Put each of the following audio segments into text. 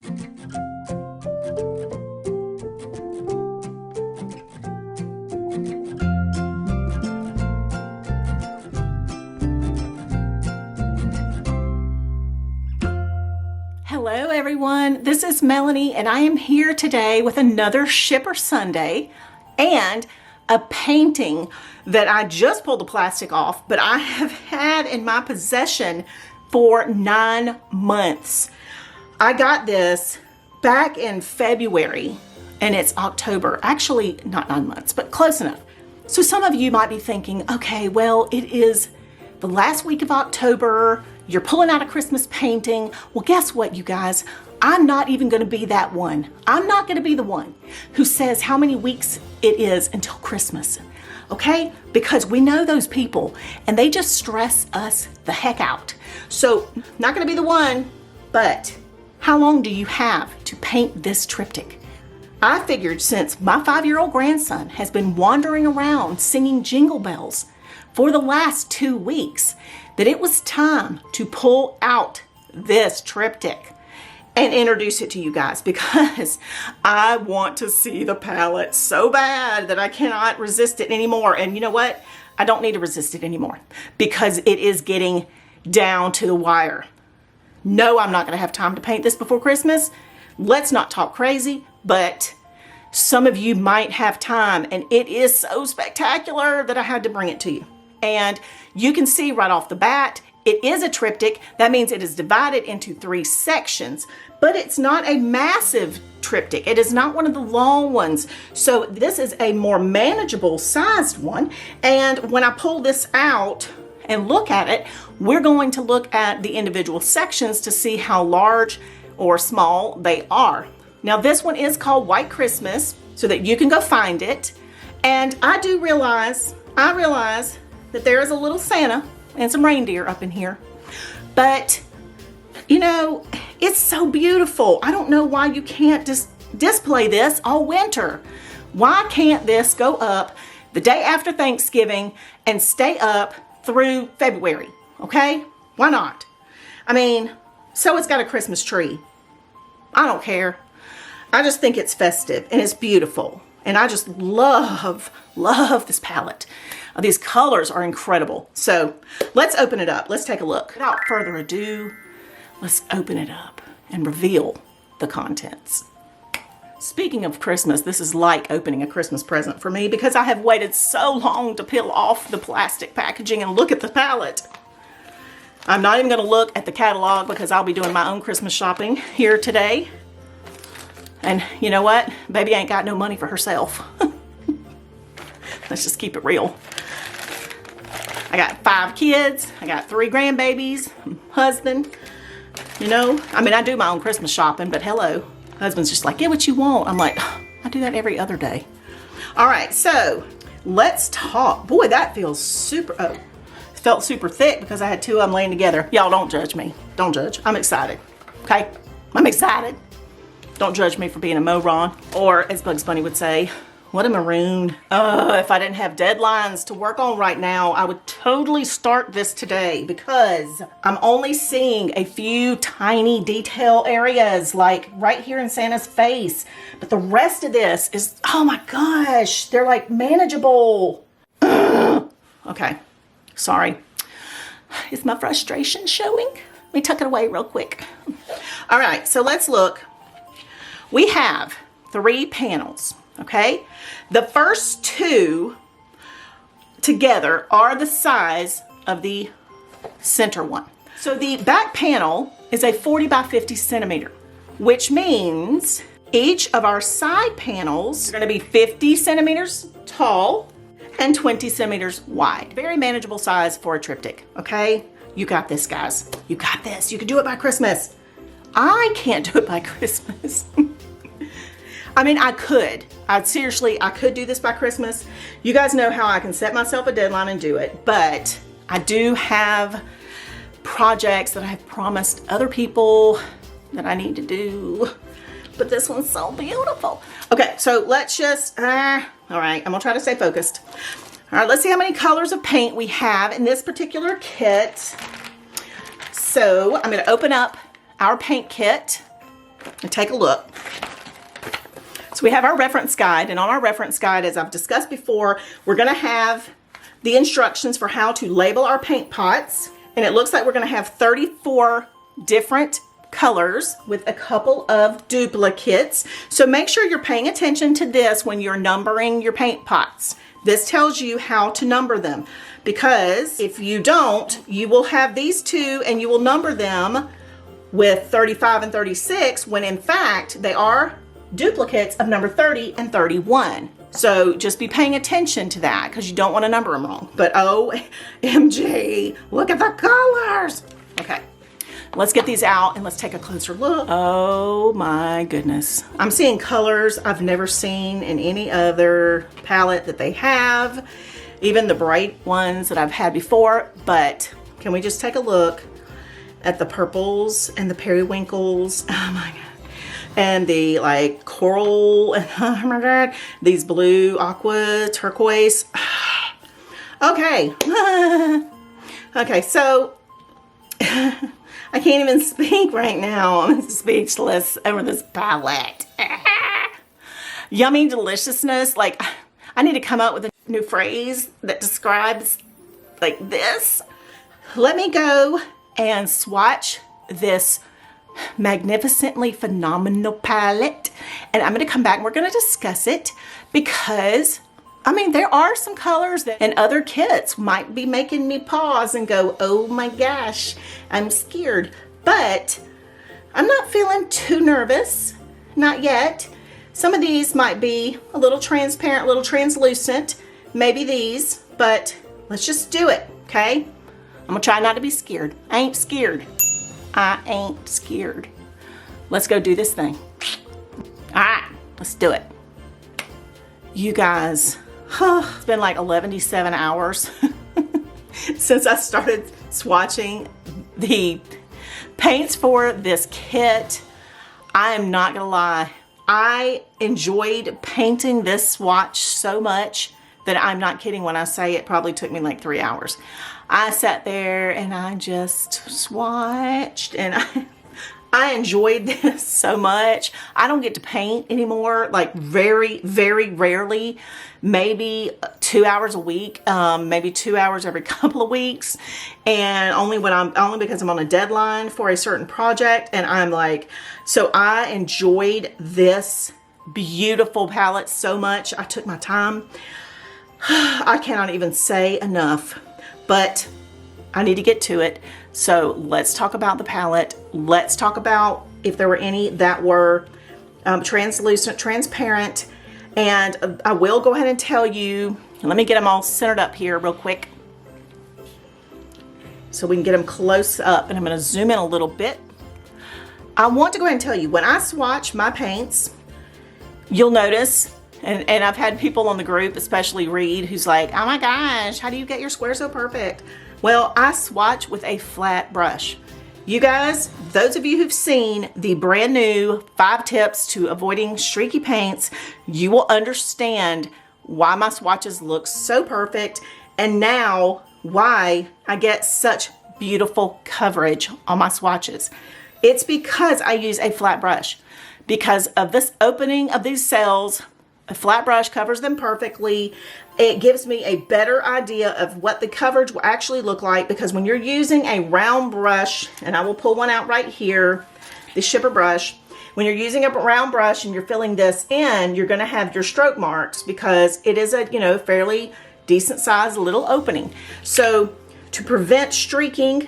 Hello everyone, this is Melanie and I am here today with another Schipper Sunday and a painting that I just pulled the plastic off, but I have had in my possession for 9 months. I got this back in February and it's October. Actually, not 9 months, but close enough. So some of you might be thinking, okay, well, it is the last week of October. You're pulling out a Christmas painting. Well, guess what, you guys? I'm not even going to be that one. I'm not going to be the one who says how many weeks it is until Christmas, okay? Because we know those people and they just stress us the heck out. So, not going to be the one, but how long do you have to paint this triptych? I figured since my 5-year-old grandson has been wandering around singing jingle bells for the last 2 weeks, that it was time to pull out this triptych and introduce it to you guys, because I want to see the palette so bad that I cannot resist it anymore. And you know what? I don't need to resist it anymore because it is getting down to the wire. No, I'm not going to have time to paint this before Christmas. Let's not talk crazy, but some of you might have time, and it is so spectacular that I had to bring it to you. And you can see right off the bat, it is a triptych. That means it is divided into 3 sections, but it's not a massive triptych. It is not one of the long ones. So this is a more manageable sized one. And when I pull this out and look at it, we're going to look at the individual sections to see how large or small they are. Now this one is called White Christmas, so that you can go find it. And I realize that there is a little Santa and some reindeer up in here. But, you know, it's so beautiful. I don't know why you can't just display this all winter. Why can't this go up the day after Thanksgiving and stay up through February, okay? Why not? I mean, so it's got a Christmas tree. I don't care. I just think it's festive and it's beautiful. And I just love this palette. These colors are incredible. So let's open it up. Let's take a look. Without further ado, let's open it up and reveal the contents. Speaking of Christmas, this is like opening a Christmas present for me because I have waited so long to peel off the plastic packaging and look at the palette. I'm not even going to look at the catalog because I'll be doing my own Christmas shopping here today. And you know what? Baby ain't got no money for herself. Let's just keep it real. I got 5 kids. I got 3 grandbabies, husband. You know, I mean, I do my own Christmas shopping, but hello. Husband's just like, get what you want. I'm like, I do that every other day. All right, so let's talk. Boy, that feels super, it felt super thick because I had 2 of them laying together. Y'all don't judge me. Don't judge. I'm excited, okay? I'm excited. Don't judge me for being a moron, or as Bugs Bunny would say, what a maroon. If I didn't have deadlines to work on right now, I would totally start this today because I'm only seeing a few tiny detail areas, like right here in Santa's face. But the rest of this is, oh my gosh, they're like manageable. Okay, sorry. Is my frustration showing? Let me tuck it away real quick. All right, so let's look. We have 3 panels. Okay, the first 2 together are the size of the center one. So the back panel is a 40 by 50 centimeter, which means each of our side panels are going to be 50 centimeters tall and 20 centimeters wide. Very manageable size for a triptych, okay? You got this, guys. You got this. You can do it by Christmas. I can't do it by Christmas. I mean, I could. I could do this by Christmas. You guys know how I can set myself a deadline and do it, but I do have projects that I have promised other people that I need to do. But this one's so beautiful. Okay, so let's just, all right, I'm gonna try to stay focused. All right, let's see how many colors of paint we have in this particular kit. So I'm gonna open up our paint kit and take a look. So we have our reference guide, and on our reference guide, as I've discussed before, we're going to have the instructions for how to label our paint pots. And it looks like we're going to have 34 different colors with a couple of duplicates. So make sure you're paying attention to this when you're numbering your paint pots. This tells you how to number them, because if you don't, you will have these two and you will number them with 35 and 36 when in fact they are duplicates of number 30 and 31. So just be paying attention to that because you don't want to number them wrong. But OMG, look at the colors. Okay, let's get these out and let's take a closer look. Oh my goodness. I'm seeing colors I've never seen in any other palette that they have, even the bright ones that I've had before. But can we just take a look at the purples and the periwinkles? Oh my God. And the like coral, and oh my God, these blue, aqua, turquoise. Okay. Okay, so I can't even speak right now. I'm speechless over this palette. Yummy deliciousness. Like, I need to come up with a new phrase that describes like this. Let me go and swatch this magnificently phenomenal palette, and I'm going to come back and we're going to discuss it, because I mean there are some colors that in other kits might be making me pause and go, oh my gosh, I'm scared. But I'm not feeling too nervous, not yet. Some of these might be a little transparent, a little translucent, maybe these, but let's just do it. Okay, I'm gonna try not to be scared. I ain't scared. I ain't scared. Let's go do this thing. All right, let's do it. You guys, it's been like 11-7 hours since I started swatching the paints for this kit. I am not gonna lie. I enjoyed painting this swatch so much that I'm not kidding when I say it probably took me like 3 hours. I sat there and I just swatched, and I enjoyed this so much. I don't get to paint anymore, like very, very rarely, maybe 2 hours a week, maybe 2 hours every couple of weeks. And only because I'm on a deadline for a certain project. And I'm like, so I enjoyed this beautiful palette so much. I took my time. I cannot even say enough. But I need to get to it. So let's talk about the palette. Let's talk about if there were any that were translucent, transparent. And I will go ahead and tell you, let me get them all centered up here real quick so we can get them close up. And I'm going to zoom in a little bit. I want to go ahead and tell you, when I swatch my paints, you'll notice, and I've had people on the group, especially Reed, who's like, oh my gosh, how do you get your square so perfect? Well, I swatch with a flat brush. You guys, those of you who've seen the brand new 5 tips to avoiding streaky paints, you will understand why my swatches look so perfect, and now why I get such beautiful coverage on my swatches. It's because I use a flat brush. Because of this opening of these cells, a flat brush covers them perfectly. It gives me a better idea of what the coverage will actually look like, because when you're using a round brush, and I will pull one out right here, the Schipper brush, when you're using a round brush and you're filling this in, you're going to have your stroke marks because it is a, fairly decent sized little opening. So to prevent streaking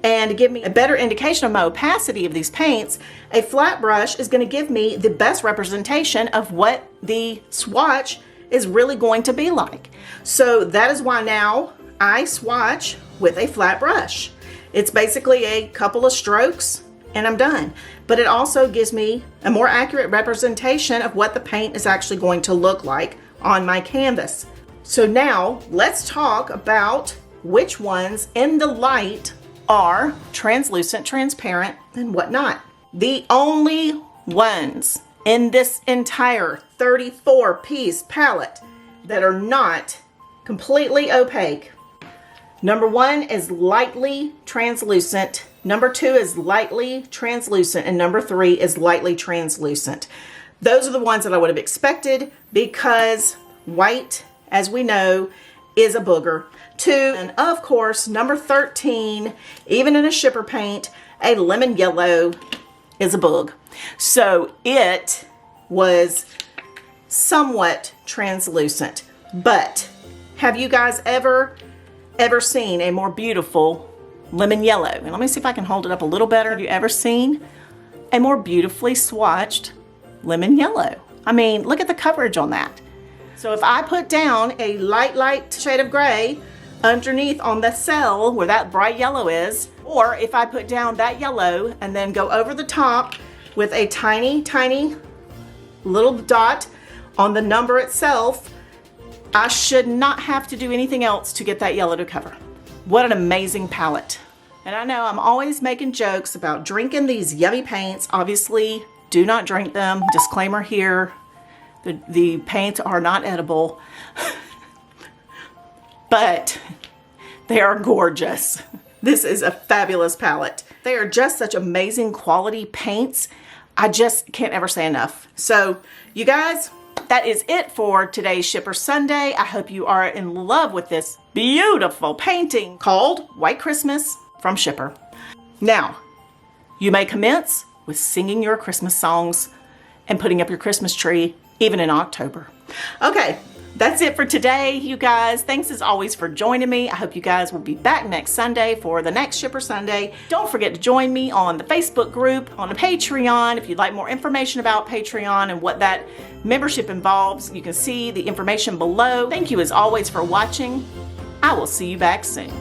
and to give me a better indication of my opacity of these paints, a flat brush is going to give me the best representation of what the swatch is really going to be like. So that is why now I swatch with a flat brush. It's basically a couple of strokes and I'm done. But it also gives me a more accurate representation of what the paint is actually going to look like on my canvas. So now let's talk about which ones in the light are translucent, transparent, and whatnot. The only ones in this entire 34-piece palette that are not completely opaque, Number 1 is lightly translucent. Number 2 is lightly translucent. And number 3 is lightly translucent. Those are the ones that I would have expected because white, as we know, is a booger. 2, and of course, number 13, even in a shipper paint, a lemon yellow is a boog. So it was somewhat translucent. But have you guys ever seen a more beautiful lemon yellow? And let me see if I can hold it up a little better. Have you ever seen a more beautifully swatched lemon yellow? I mean, look at the coverage on that. So if I put down a light shade of gray underneath on the cell where that bright yellow is, or if I put down that yellow and then go over the top with a tiny little dot on the number itself, I should not have to do anything else to get that yellow to cover. What an amazing palette. And I know I'm always making jokes about drinking these yummy paints. Obviously, do not drink them. Disclaimer here, the paints are not edible, but they are gorgeous. This is a fabulous palette. They are just such amazing quality paints. I just can't ever say enough. So you guys, that is it for today's Shipper Sunday. I hope you are in love with this beautiful painting called White Christmas from Schipper. Now, you may commence with singing your Christmas songs and putting up your Christmas tree even in October. Okay, that's it for today, you guys. Thanks as always for joining me. I hope you guys will be back next Sunday for the next Shipper Sunday. Don't forget to join me on the Facebook group, on the Patreon. If you'd like more information about Patreon and what that membership involves, you can see the information below. Thank you as always for watching. I will see you back soon.